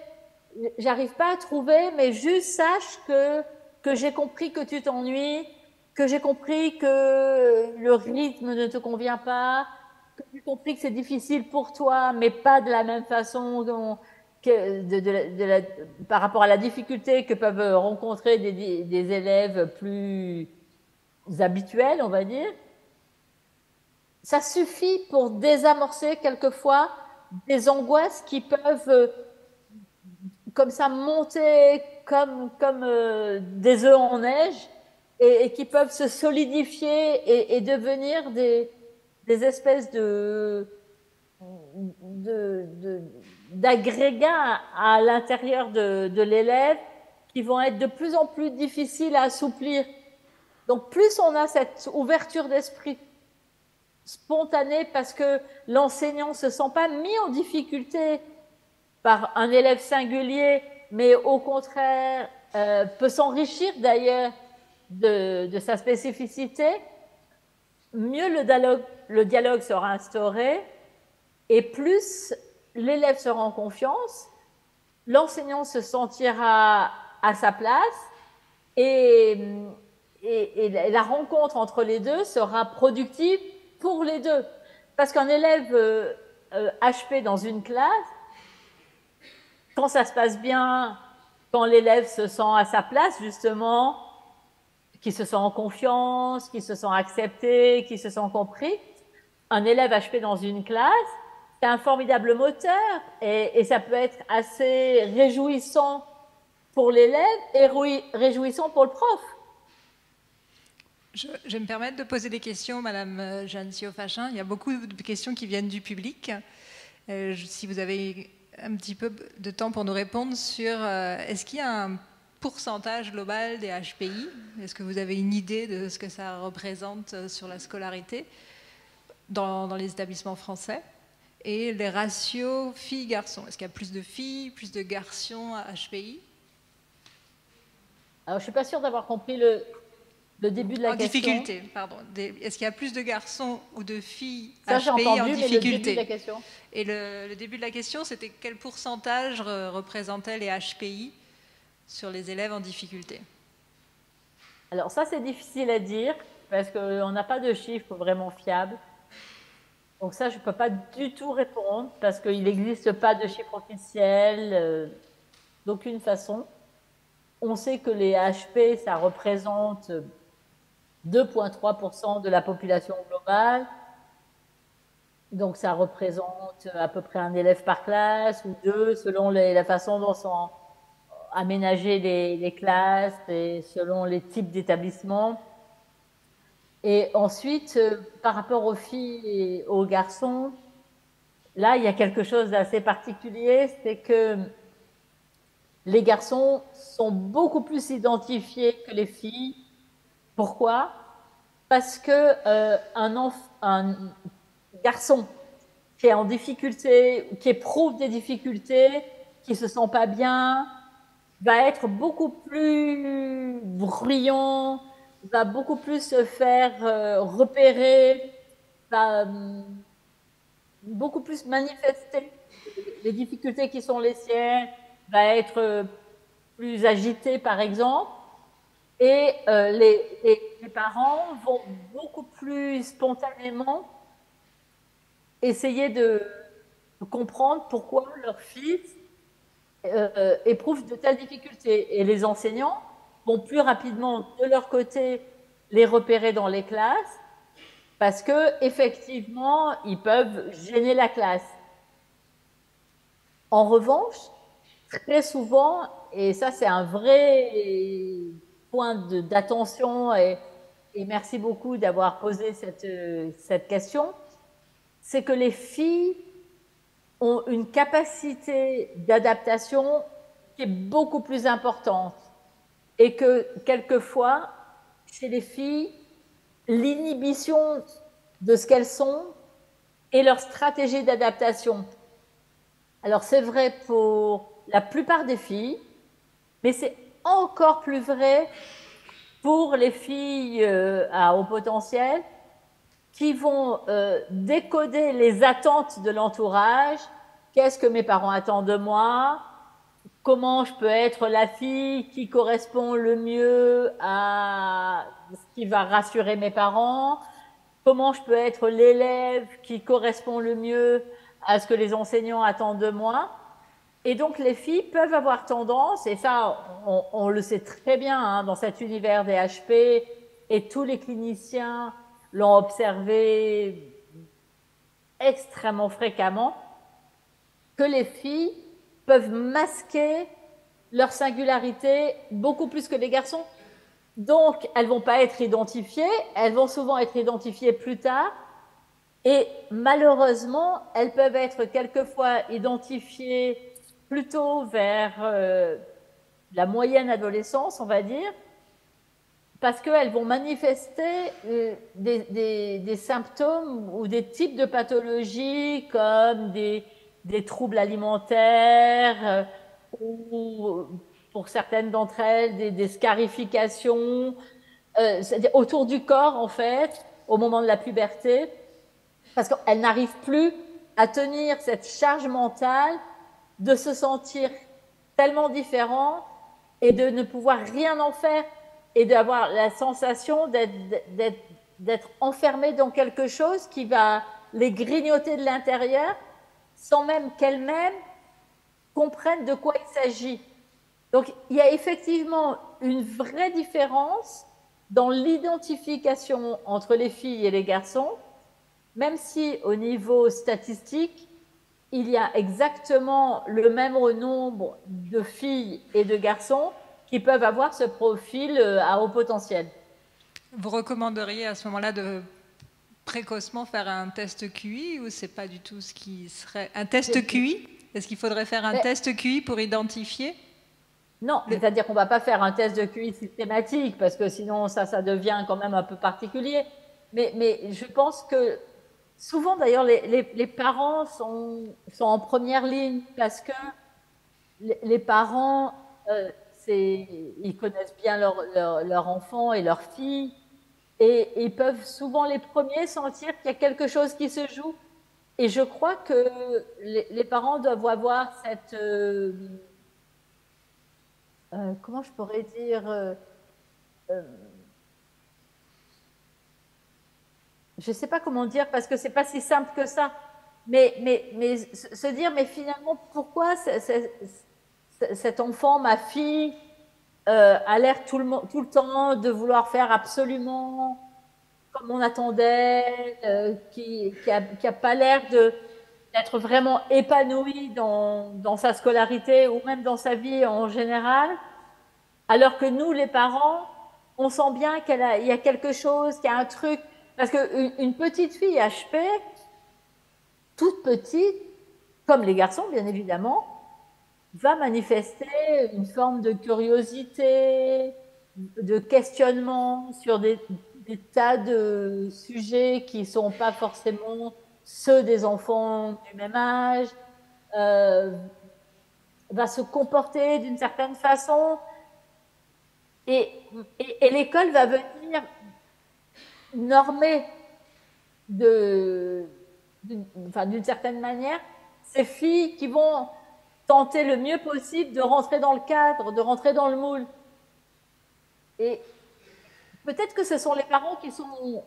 j'arrive pas à trouver, mais juste sache que j'ai compris que tu t'ennuies, que j'ai compris que le rythme ne te convient pas, que j'ai compris que c'est difficile pour toi, mais pas de la même façon par rapport à la difficulté que peuvent rencontrer des élèves plus habituels, on va dire. Ça suffit pour désamorcer quelquefois des angoisses qui peuvent comme ça monter comme des œufs en neige et qui peuvent se solidifier et devenir des espèces d'agrégats à l'intérieur de l'élève qui vont être de plus en plus difficiles à assouplir. Donc plus on a cette ouverture d'esprit spontanée parce que l'enseignant ne se sent pas mis en difficulté par un élève singulier, mais au contraire peut s'enrichir d'ailleurs de sa spécificité, mieux le dialogue sera instauré et plus l'élève sera en confiance, l'enseignant se sentira à sa place et la rencontre entre les deux sera productive pour les deux. Parce qu'un élève HP dans une classe, quand ça se passe bien, quand l'élève se sent à sa place, justement, qui se sent en confiance, qui se sent accepté, qui se sent compris, un élève HP dans une classe, c'est un formidable moteur et ça peut être assez réjouissant pour l'élève et réjouissant pour le prof. Je vais me permettre de poser des questions, Madame Jeanne Siofachin. Il y a beaucoup de questions qui viennent du public. Si vous avez un petit peu de temps pour nous répondre sur est-ce qu'il y a pourcentage global des HPI? Est-ce que vous avez une idée de ce que ça représente sur la scolarité dans les établissements français? Et les ratios filles-garçons, est-ce qu'il y a plus de filles, plus de garçons à HPI? Alors, je ne suis pas sûre d'avoir compris le début de la question. En difficulté, pardon. Est-ce qu'il y a plus de garçons ou de filles ça, j'ai HPI entendu, en mais difficulté? le début de la question. Et le début de la question, c'était quel pourcentage représentaient les HPI sur les élèves en difficulté? Alors ça, c'est difficile à dire parce qu'on n'a pas de chiffres vraiment fiables. Donc ça, je ne peux pas du tout répondre parce qu'il n'existe pas de chiffre officiel d'aucune façon. On sait que les HP, ça représente 2,3% de la population globale. Donc ça représente à peu près un élève par classe ou deux, selon la façon dont sont aménagées les classes et selon les types d'établissements. Et ensuite, par rapport aux filles et aux garçons, là, il y a quelque chose d'assez particulier, c'est que les garçons sont beaucoup plus identifiés que les filles. Pourquoi? Parce que un garçon qui est en difficulté, qui éprouve des difficultés, qui ne se sent pas bien, va être beaucoup plus bruyant, va beaucoup plus se faire repérer, va beaucoup plus manifester les difficultés qui sont les siennes, va être plus agité par exemple, et les parents vont beaucoup plus spontanément essayer de comprendre pourquoi leur fils éprouve de telles difficultés. Et les enseignants vont plus rapidement, de leur côté, les repérer dans les classes parce qu'effectivement, ils peuvent gêner la classe. En revanche, très souvent, et ça c'est un vrai point d'attention, et merci beaucoup d'avoir posé cette question, c'est que les filles ont une capacité d'adaptation qui est beaucoup plus importante et que quelquefois, chez les filles, l'inhibition de ce qu'elles sont et leur stratégie d'adaptation. Alors c'est vrai pour la plupart des filles, mais c'est encore plus vrai pour les filles à haut potentiel qui vont décoder les attentes de l'entourage. Qu'est-ce que mes parents attendent de moi? Comment je peux être la fille qui correspond le mieux à ce qui va rassurer mes parents? Comment je peux être l'élève qui correspond le mieux à ce que les enseignants attendent de moi? Et donc les filles peuvent avoir tendance, et ça on le sait très bien hein, dans cet univers des HP, et tous les cliniciens l'ont observé extrêmement fréquemment, que les filles peuvent masquer leur singularité beaucoup plus que les garçons. Donc, elles ne vont pas être identifiées, elles vont souvent être identifiées plus tard, et malheureusement, elles peuvent être quelquefois identifiées plutôt vers la moyenne adolescence, on va dire, parce qu'elles vont manifester des symptômes ou des types de pathologies comme des troubles alimentaires ou pour certaines d'entre elles des scarifications, c'est-à-dire autour du corps en fait, au moment de la puberté, parce qu'elles n'arrivent plus à tenir cette charge mentale de se sentir tellement différentes et de ne pouvoir rien en faire et d'avoir la sensation d'être enfermées dans quelque chose qui va les grignoter de l'intérieur sans même qu'elles-mêmes comprennent de quoi il s'agit. Donc, il y a effectivement une vraie différence dans l'identification entre les filles et les garçons, même si au niveau statistique, il y a exactement le même nombre de filles et de garçons qui peuvent avoir ce profil à haut potentiel. Vous recommanderiez à ce moment-là de précocement faire un test QI ou c'est pas du tout ce qui serait... Un test QI? Est-ce qu'il faudrait faire un test QI pour identifier? Non, c'est-à-dire qu'on ne va pas faire un test de QI systématique, parce que sinon, ça devient quand même un peu particulier. Mais je pense que souvent, d'ailleurs, les parents sont en première ligne, parce que les parents, ils connaissent bien leur enfant et leur fille, et ils peuvent souvent les premiers sentir qu'il y a quelque chose qui se joue. Et je crois que les parents doivent avoir cette... comment je pourrais dire je ne sais pas comment dire, parce que ce n'est pas si simple que ça. Mais se dire, mais finalement, pourquoi cet enfant, ma fille, a l'air tout le temps de vouloir faire absolument comme on attendait, qui a pas l'air d'être vraiment épanoui dans sa scolarité ou même dans sa vie en général, alors que nous, les parents, on sent bien il y a quelque chose, qu'il y a un truc. Parce qu'une petite fille HP, toute petite, comme les garçons bien évidemment, va manifester une forme de curiosité, de questionnement sur des tas de sujets qui ne sont pas forcément ceux des enfants du même âge, va se comporter d'une certaine façon, et l'école va venir normer d'une certaine manière ces filles qui vont tenter le mieux possible de rentrer dans le cadre, de rentrer dans le moule. Et peut-être que ce sont les parents qui sont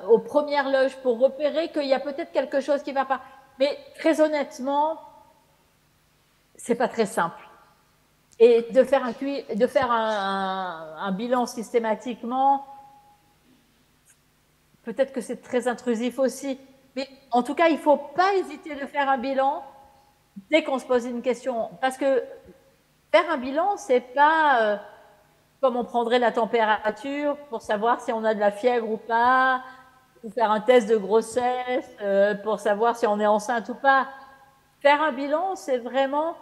aux premières loges pour repérer qu'il y a peut-être quelque chose qui ne va pas. Mais très honnêtement, c'est pas très simple. Et de faire un bilan systématiquement, peut-être que c'est très intrusif aussi. Mais en tout cas, il ne faut pas hésiter de faire un bilan dès qu'on se pose une question. Parce que faire un bilan, ce n'est pas comme on prendrait la température pour savoir si on a de la fièvre ou pas, ou faire un test de grossesse pour savoir si on est enceinte ou pas. Faire un bilan, c'est vraiment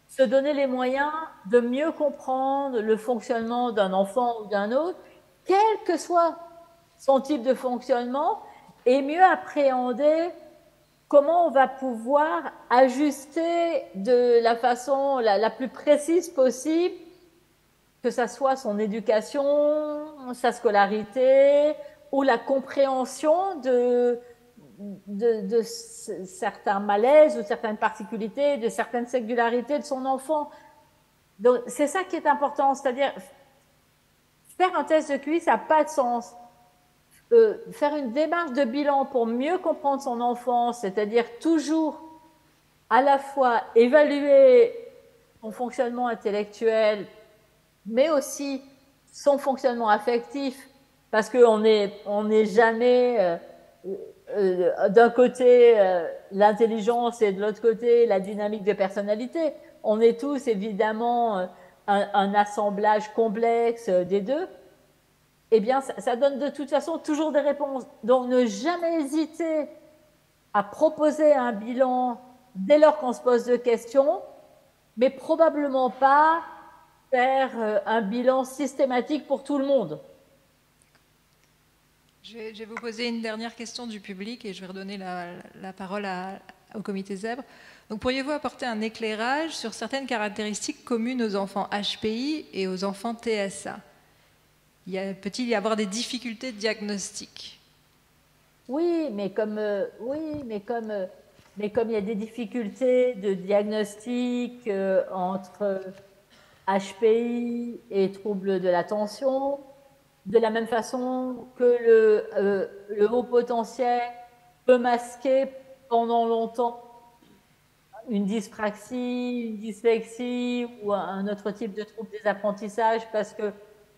se donner les moyens de mieux comprendre le fonctionnement d'un enfant ou d'un autre, quel que soit son type de fonctionnement, et mieux appréhender comment on va pouvoir ajuster de la façon la plus précise possible, que ça soit son éducation, sa scolarité, ou la compréhension de certains malaises ou certaines particularités, de certaines singularités de son enfant. Donc, c'est ça qui est important, c'est-à-dire faire un test de QI, ça n'a pas de sens. Faire une démarche de bilan pour mieux comprendre son enfant, c'est-à-dire toujours à la fois évaluer son fonctionnement intellectuel, mais aussi son fonctionnement affectif, parce qu'on n'est jamais d'un côté l'intelligence et de l'autre côté la dynamique de personnalité. On est tous évidemment un assemblage complexe des deux. Eh bien, ça donne de toute façon toujours des réponses. Donc, ne jamais hésiter à proposer un bilan dès lors qu'on se pose de questions, mais probablement pas faire un bilan systématique pour tout le monde. Je vais vous poser une dernière question du public et je vais redonner la parole au comité Zèbre. Donc, pourriez-vous apporter un éclairage sur certaines caractéristiques communes aux enfants HPI et aux enfants TSA? Peut-il y avoir des difficultés de diagnostic? Oui, mais comme il y a des difficultés de diagnostic entre HPI et troubles de l'attention, de la même façon que le haut potentiel peut masquer pendant longtemps une dyspraxie, une dyslexie ou un autre type de trouble des apprentissages, parce que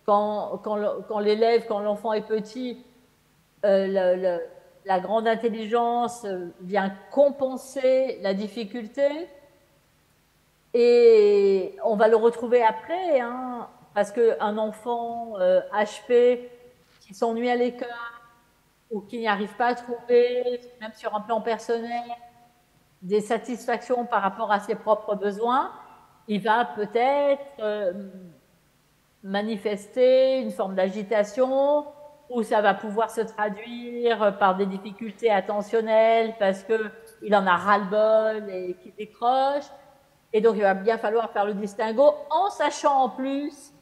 quand l'élève, quand l'enfant est petit, la grande intelligence vient compenser la difficulté, et on va le retrouver après, hein, parce qu'un enfant HP qui s'ennuie à l'école ou qui n'y arrive pas à trouver, même sur un plan personnel, des satisfactions par rapport à ses propres besoins, il va peut-être manifester une forme d'agitation, ou ça va pouvoir se traduire par des difficultés attentionnelles parce qu'il en a ras-le-bol et qu'il décroche. Et donc, il va bien falloir faire le distinguo en sachant en plus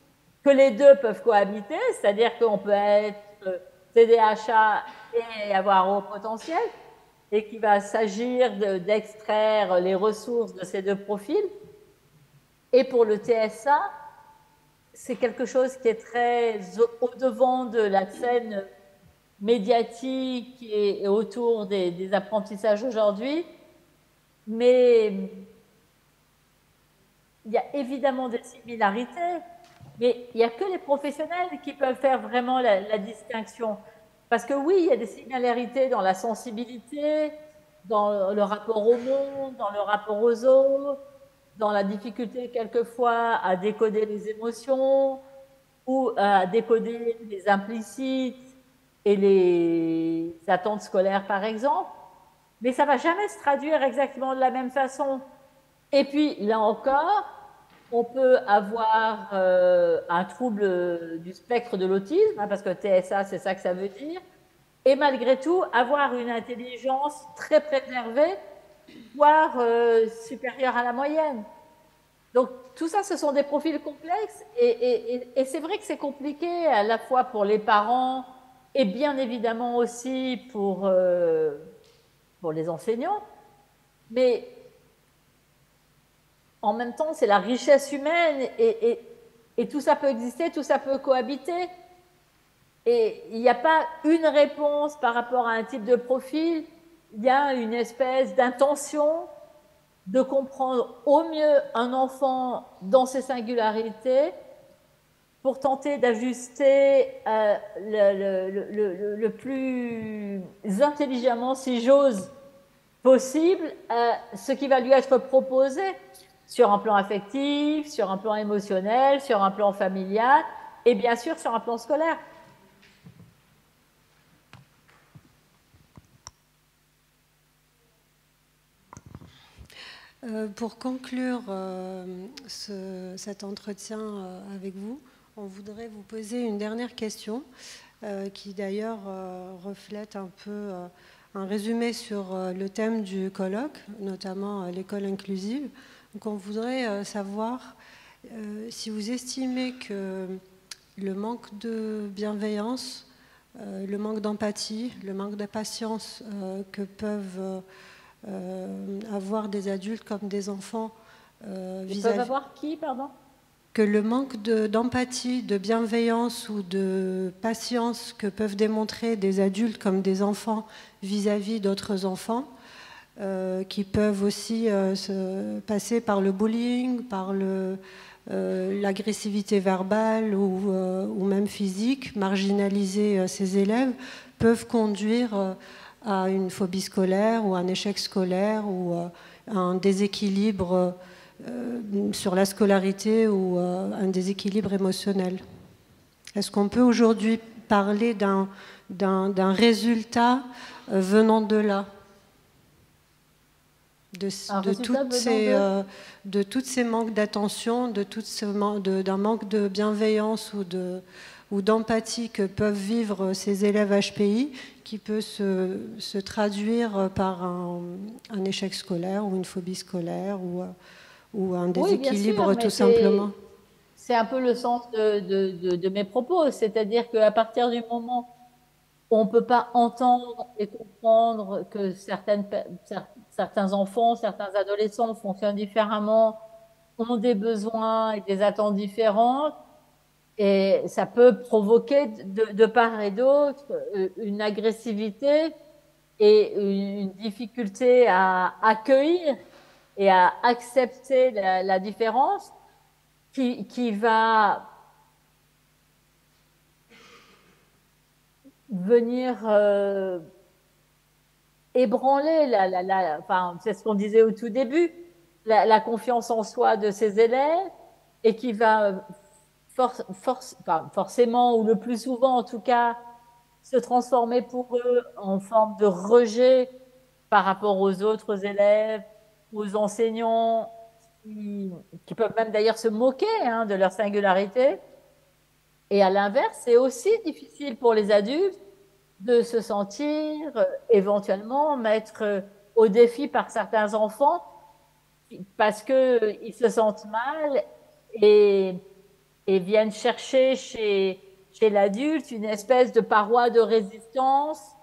que les deux peuvent cohabiter, c'est-à-dire qu'on peut être TDAH et avoir haut potentiel, et qu'il va s'agir d'extraire les ressources de ces deux profils. Et pour le TSA, c'est quelque chose qui est très au-devant de la scène médiatique et autour des apprentissages aujourd'hui. Mais il y a évidemment des similarités, mais il n'y a que les professionnels qui peuvent faire vraiment la distinction. Parce que oui, il y a des similarités dans la sensibilité, dans le rapport au monde, dans le rapport aux autres, dans la difficulté quelquefois à décoder les émotions ou à décoder les implicites et les attentes scolaires, par exemple. Mais ça ne va jamais se traduire exactement de la même façon. Et puis, là encore, on peut avoir un trouble du spectre de l'autisme, hein, parce que TSA, c'est ça que ça veut dire, et malgré tout, avoir une intelligence très préservée, voire supérieure à la moyenne. Donc, tout ça, ce sont des profils complexes, et c'est vrai que c'est compliqué à la fois pour les parents, et bien évidemment aussi pour les enseignants, mais en même temps, c'est la richesse humaine et tout ça peut exister, tout ça peut cohabiter. Et il n'y a pas une réponse par rapport à un type de profil, il y a une espèce d'intention de comprendre au mieux un enfant dans ses singularités pour tenter d'ajuster le plus intelligemment, si j'ose, possible ce qui va lui être proposé sur un plan affectif, sur un plan émotionnel, sur un plan familial et bien sûr sur un plan scolaire. Pour conclure cet entretien avec vous, on voudrait vous poser une dernière question qui d'ailleurs reflète un peu un résumé sur le thème du colloque, notamment l'école inclusive. Donc on voudrait savoir si vous estimez que le manque de bienveillance, le manque d'empathie, le manque de patience que peuvent avoir des adultes comme des enfants Ils peuvent avoir qui, pardon ? Que le manque d'empathie, de bienveillance ou de patience que peuvent démontrer des adultes comme des enfants vis-à-vis d'autres enfants, qui peuvent aussi se passer par le bullying, par l'agressivité verbale ou même physique, marginaliser ces élèves, peuvent conduire à une phobie scolaire ou à un échec scolaire ou à un déséquilibre sur la scolarité ou un déséquilibre émotionnel. Est-ce qu'on peut aujourd'hui parler d'un résultat venant de là, de toutes ces manques d'attention, d'un manque de bienveillance ou d'empathie que peuvent vivre ces élèves HPI, qui peut se traduire par un échec scolaire ou une phobie scolaire ou un déséquilibre, oui, tout simplement. C'est un peu le sens de mes propos, c'est-à-dire qu'à partir du moment où on ne peut pas entendre et comprendre que certains enfants, certains adolescents fonctionnent différemment, ont des besoins et des attentes différentes, et ça peut provoquer de part et d'autre une agressivité et une difficulté à accueillir et à accepter la différence qui va venir ébranler enfin, c'est ce qu'on disait au tout début, la confiance en soi de ces élèves et qui va forcément, ou le plus souvent en tout cas, se transformer pour eux en forme de rejet par rapport aux autres élèves, aux enseignants, qui peuvent même d'ailleurs se moquer hein, de leur singularité. Et à l'inverse, c'est aussi difficile pour les adultes de se sentir éventuellement mettre au défi par certains enfants parce qu'ils se sentent mal et viennent chercher chez l'adulte une espèce de paroi de résistance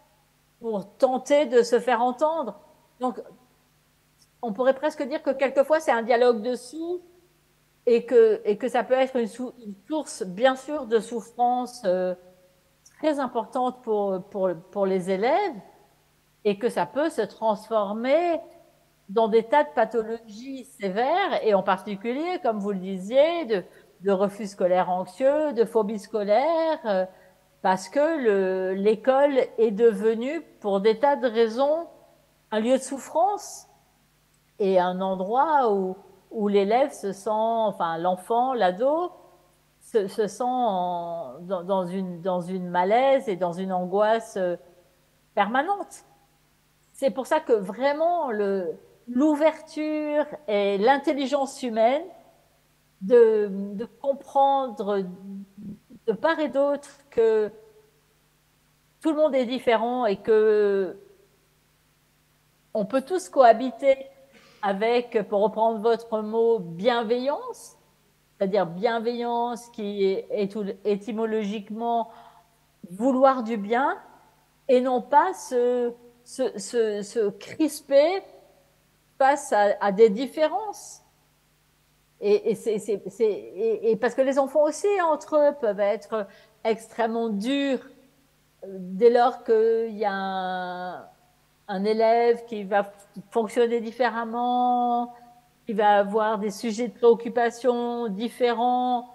pour tenter de se faire entendre. Donc, on pourrait presque dire que quelquefois, c'est un dialogue de sourds et que ça peut être une source, bien sûr, de souffrance très importante pour les élèves et que ça peut se transformer dans des tas de pathologies sévères et en particulier, comme vous le disiez, de refus scolaire anxieux, de phobie scolaire, parce que l'école est devenue, pour des tas de raisons, un lieu de souffrance et un endroit où l'élève se sent, enfin l'enfant, l'ado, se sent dans une malaise et dans une angoisse permanente. C'est pour ça que vraiment l'ouverture et l'intelligence humaine de comprendre de part et d'autre que tout le monde est différent et que on peut tous cohabiter avec, pour reprendre votre mot, bienveillance, c'est-à-dire bienveillance qui est étymologiquement vouloir du bien et non pas se crisper face à des différences. Et parce que les enfants aussi, entre eux, peuvent être extrêmement durs dès lors qu'il y a un élève qui va fonctionner différemment, qui va avoir des sujets de préoccupation différents.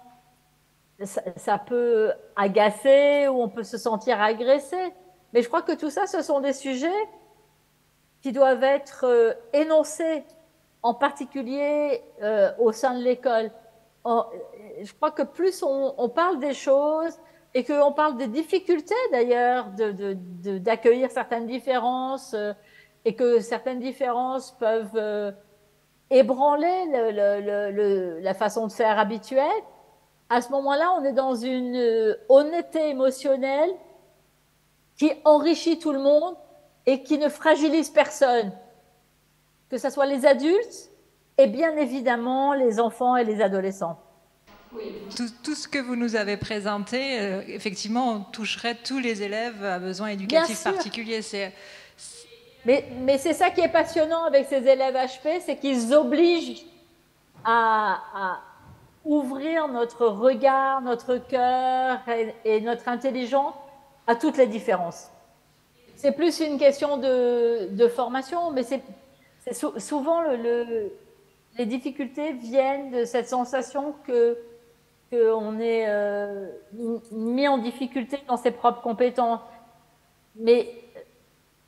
Ça peut agacer ou on peut se sentir agressé. Mais je crois que tout ça, ce sont des sujets qui doivent être énoncés, en particulier au sein de l'école. Je crois que plus on parle des choses et qu'on parle des difficultés d'ailleurs d'accueillir certaines différences et que certaines différences peuvent ébranler la façon de faire habituelle, à ce moment-là, on est dans une honnêteté émotionnelle qui enrichit tout le monde et qui ne fragilise personne, que ce soit les adultes et bien évidemment les enfants et les adolescents. Oui. Tout ce que vous nous avez présenté, effectivement, toucherait tous les élèves à besoins éducatifs particuliers. Mais c'est ça qui est passionnant avec ces élèves HP, c'est qu'ils obligent à ouvrir notre regard, notre cœur et notre intelligence à toutes les différences. C'est plus une question de formation, mais souvent les difficultés viennent de cette sensation qu'on est mis en difficulté dans ses propres compétences. Mais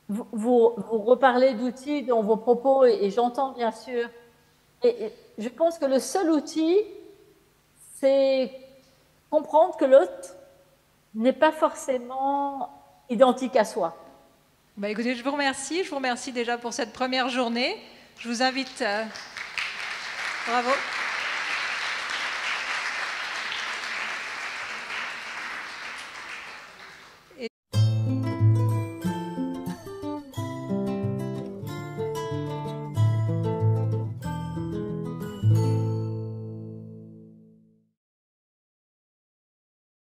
vous reparlez d'outils dans vos propos et j'entends bien sûr. Et je pense que le seul outil, c'est comprendre que l'autre n'est pas forcément identique à soi. Bah écoutez, je vous remercie déjà pour cette première journée. Je vous invite... Bravo.